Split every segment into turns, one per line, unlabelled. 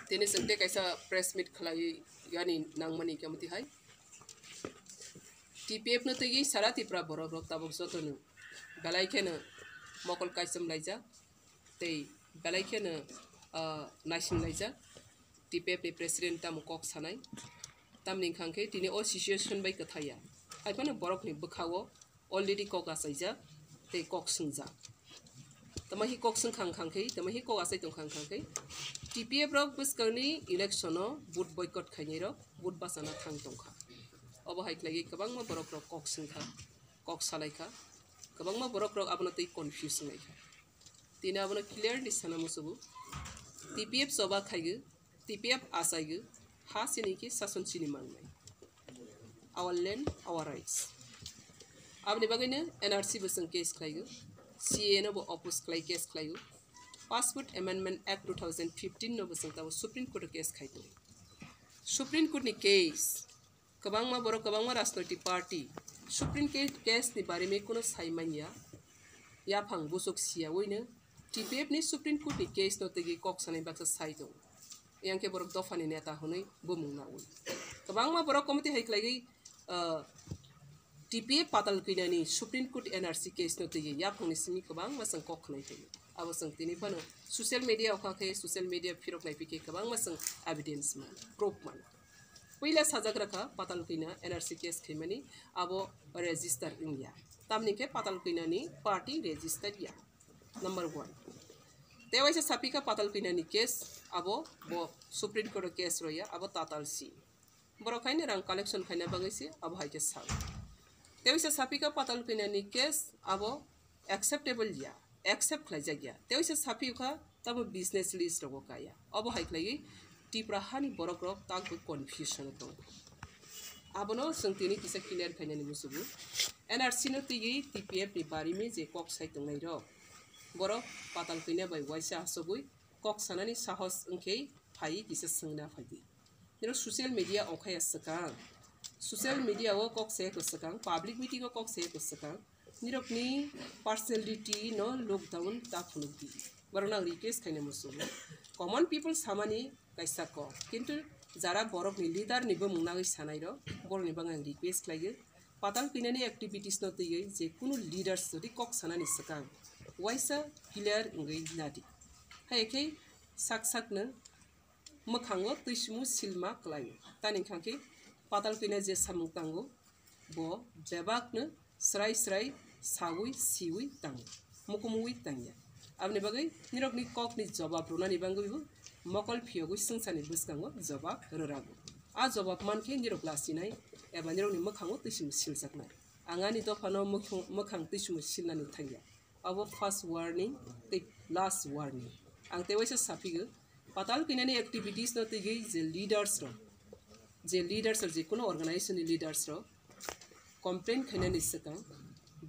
Tini sengte kaisa press meet khalai yani nangmani kamati hai. TPF no tegi sarati pra borok rok tabok joto no balai kena mokol kaisam laija tei balai kena naisin laija TPF ni president tamu kok sanai tamni khangke tini o situation bai kathaya aipana borok ni bukhawo already kok asaija tei kok sungja tamahi kok sung khangke tamahi kok asai tong khangke TPF rok buskarni election no vote boycott khaini rok vote basana thang tongkha obo haiklagi kabangma borok rok kok sungkha kok salaikha kabangma borok rok abono tei confuse ngaikha tina abono clearly sana musubu TPF soba khaigu TPF asaigu ha siniki sason chini mangnai our land our rights abni bagine NRC busung case khaigu CA no bo oppose khlai case khlaigu Passport Amendment Act 2015 no busung tawo Supreme Court case khaitu Supreme Court ni case kabangma borok kabangma rajnoitik party Supreme case ni bare me kono saimanya ya phang busuk sia oine TPF ni Supreme Court ni case no tegi kok sanai baksa saito yangke borok dofani neta hunai bumung na oi kabangma borok komiti haiklagi TPF patal kinani Supreme Court NRC case no tegi ya phang ni simi kabangma sang kok nai tegi abo sang tini pano social media okha social media firok nai pike kabangma sang evidence man proof man Pila sajak rakha patal kina NRC case khimani abo register india tamni ke patal kina ni party register ya number 1 tewaisa sapika patal kina ni case abo bo Supreme Court case roya abo tatal si boro khaine rang collection khaina bagaisi abo haike sa tewaisa sapika patal kina ni case abo acceptable ya accept khlaija ya tewaisa sapika tabo business list rogo kaya abo haiklagi Tiprahani borok rok tak confusion to abono sengtini kisa clear khainani musubu NRC no tigi TPF ni bari me je kok sai tongnai ro borok patal kina bai waisa hasogui kok sanani sahos engkei phai kisa sengna phaidi niro social media okhaya sakang social media o kok se ko sakang public meeting o kok se ko sakang nirokni personality no lockdown ta phunukdi borona request khaina musubu common people samani kaisa ko kintu jara borok ni leader ni bo mungnai sanai ro bor ni bang request lagi patal pinani activities no tei je kunu leaders jodi kok sanani sakang waisa clear ngai nadi haike sak na mokhango tuismu silma klai tani khangke patal pina je samung tango bo jebak na srai sawi siwi tang mukumui tangya abni bagai nirok ni kok ni jawab rona ni bangu mokol phiyogu sungsani buskango jawab rorago a jawab manke nirok lasinai eba nirok ni mokhango tuismu siljaknai angani dofano mokhang tuismu silnani thangya abo first warning te last warning ang tewaisa sapigu patal kinani activities no tegi je leaders ro je kono organization ni leaders ro complaint khainani sakang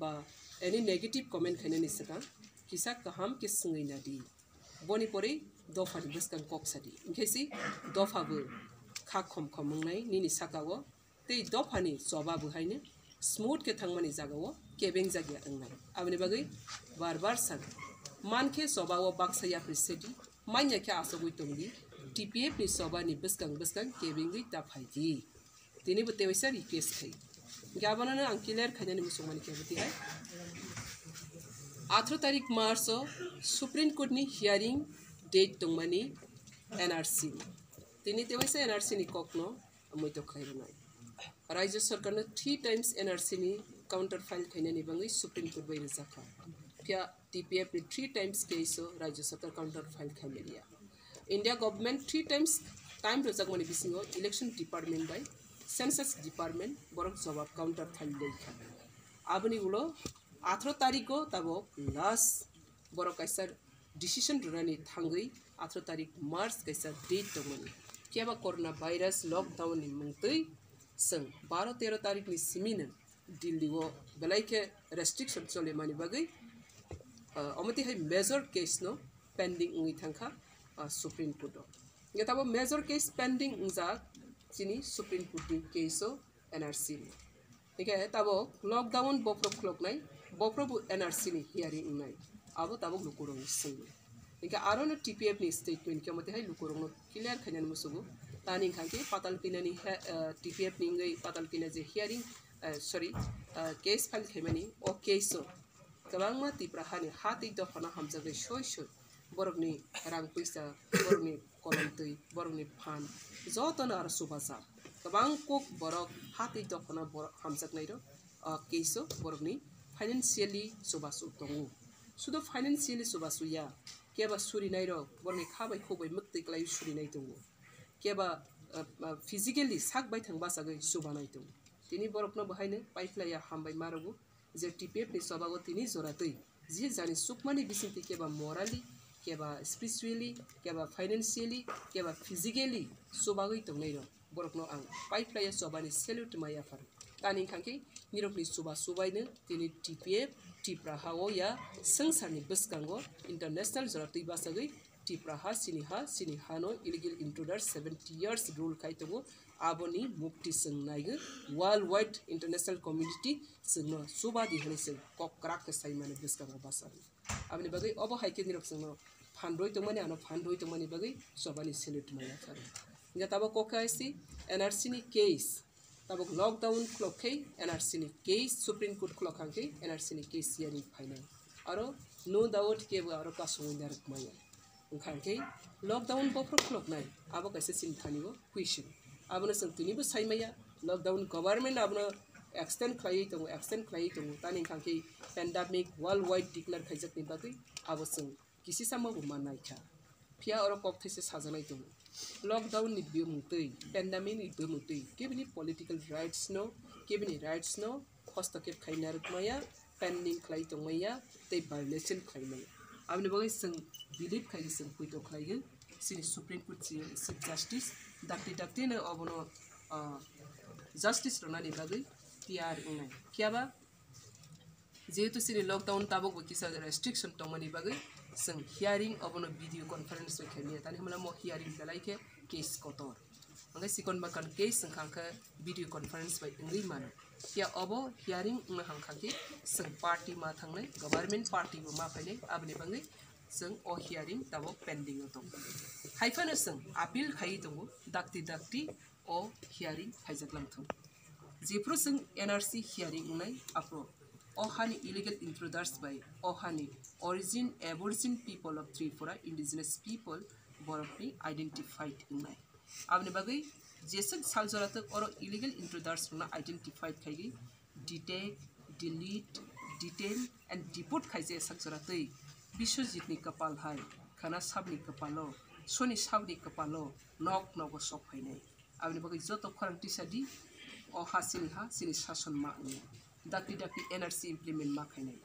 ba any negative comment khainani sakang kisa kaham ke sungai nadi boni pore dofa ni buskan kok sadi ingkesi dofa bu kha khom khomngai nini sakawo te dofa ni soba bu haine smooth ke thangmani jagawo kebeng jagya angnai abni bagai bar san manke soba wo baksa ya presedi manya ke asogui tongi TPF ni soba ni buskan kebeng gi ta phaiji tini bu tewisa request khai gabana ang clear khanyani musumani ke buti hai 18 तारिख मार्च supreme court नि hearing date तंगमानी NRC तिनी तेवैसा NRC नि ककनो मैतो खैरनाय राज्य सरकार ने 3 times NRC नि counter file खैनानि बंगै सुप्रीम कोर्ट बाय रजाखा क्या TPF नि 3 टाइम्स केसो राज्य सरकार काउंटर फाइल खैमेलिया इंडिया गवर्नमेंट 3 टाइम्स टाइम रजाकमानि बिसिङो इलेक्शन डिपार्टमेंट बाय सेंसस डिपार्टमेंट बरक जवाब काउंटर फाइल लेखा आबनि उलो 18 तारिख को तब लास्ट बरो कैसा डिसीजन रुनानी थांगई 18 तारिख मार्च कैसा डेट दमनि केबा कोरोना वायरस लॉकडाउन नि मंगतै सं 12-13 तारिख नि सिमिन दिल्ली वो गलाइके रेस्ट्रिक्शन चले मानि बगै अमति है मेजर केस नो पेंडिंग उइ थांखा सुप्रीम कोर्ट ये तब मेजर केस पेंडिंग जा चिनी सुप्रीम कोर्ट नि केसो NRC ठीक है तब लॉकडाउन बोफ्रो क्लॉक नाइ बोफ्रो NRC नि हियरिंग नाइ अब तब लुकुरं सिंग इनका आरो न TPF नि स्टेटमेंट के मते है लुकोरंग नो क्लियर खैनन मुसुगु तानी खांके पाताल किनानि TPF नि गई पाताल किना जे हियरिंग सॉरी केस फाइल खैमानि ओ केसो गोबां तिप्राहानि हाति दफना हामजागै सय बरगनि रां पैसा बरगनि कलमतै बरगनि फान जतन आरो सुबासा गोबां कोक बरग हाति दफना बर हामजागनाय रो केसो बरगनि फाइनेंशियली सुबासु दंगु सुदो फाइनेंशियली सुबासु या केबा सुरिनाय रो बरगनि खाबाय खोबाय मक्तै क्लाय सुरिनाय दंगु केबा फिजिकली साक बाय थांबासागै सुबानाय दंगु तिनी बरगनो बहायनो पाइफ्लाया हामबाय मारगु जे TPF नि सबागो तिनी जरातै जि जानि सुकमानि बिसिंति केबा मोराली केबा स्पिरिचुअली केबा फाइनेंशियली केबा फिजिकली सुबागै दंनाय रो बरगनो आं पाइफ्लाया सबानि सेल्यूट माया फार तानि खांके निरकनि सुबा सुबायनो तिनी TPF टिप्राहाओ या संसारनि बसकांगो इंटरनेशनल जरातै बासागै टिप्राहा सिनिहा नो इलीगल इंट्रूडर 70 years रूल खाइतगो आबोनी मुक्ति संनायगो वर्ल्ड वाइड इंटरनेशनल कम्युनिटी संनो सुबादि हनेसे कक्राक साइमाने बसकांगो बासागै आबनि बगै अब हाइके निरक संनो फानरोय तमने आनो फानरोय तमने बगै सबानि सेल्यूट माया फार इंगा ताबो कोकाइसी NRC नि केस ताबो लॉकडाउन क्लॉकै NRC नि केस सुप्रीम कोर्ट क्लॉकांके NRC नि केस यानि फाइनल आरो नो डाउट केबो आरो कासोंदार माया ओंखारके लॉकडाउन बफ्र क्लॉकनाय आबो कैसे सिनथानिबो क्वेश्चन आबनो सोंथिनिबो साइमाया लॉकडाउन गवर्नमेंट आबनो एक्सटेंड खायै दङ तानि खांके पेंडेमिक वर्ल्ड वाइड डिक्लेयर खाइजकनि बागै आबो सों किसी सामबो मानायखा फिया आरो कक्थैसे साजानाय दङ लॉकडाउन नि बिमुतै पेंडेमिक नि बिमुतै केबिनि पॉलिटिकल राइट्स नो हस्तक्षेप खाइनारकमाया पेंडिंग खाइ दंमाया तै वायलेशन खाइमाया आबनि बगै सों बिलिभ खाइ सों फैतो खाइगोन सिनि सुप्रीम कोर्ट चीफ जस्टिस डाक्टी न अबनो जस्टिस रनानि बागै पिआर उनाय कियाबा जेहेतु सिनि लॉकडाउन ताबक किसा रेस्ट्रिक्शन तमनि बागै सों हियरिंग अबनो वीडियो कॉन्फ्रेंस में खेलिए तानि हमला मो हियरिंग लाइके केस कोतर अंगे सिकन बाकन केस संखांखा वीडियो कॉन्फ्रेंस बाय इंगै मानो किया अबो हियरिंग न हांखांके सों पार्टी मा थांनाय गवर्नमेंट पार्टी बो मा फाइने आबनि बागै सों ओ हियरिंग ताबो पेंडिंग दं हाइफानो सों अपील खाइ दङ दाक्ति ओ हियरिंग खाइजकलांथों जेफ्रो सों NRC हियरिंग उनाय आप्रो ओहानि इलीगल इंट्रूडर्स बाय ओहानि origin aborigine people of Tripura indigenous people बरफनी आइडेंटिफाइड उनाय आबनि बागै जेसक साल जरातक और इलीगल इंट्रूडर्स ना आइडेंटिफाइड खाइगि detect delete detain and deport खाइजे सक जरातै विश्वजितनि कपाल हाय खाना साबनि कपालो सोनि साबनि कपालो नक नगो सफाइनाय आबनि बागै जत खरांथि सादि ओ हासिनि सिनि शासन मा दाक्ति NRC इमप्लिमेंट मा खाइनाय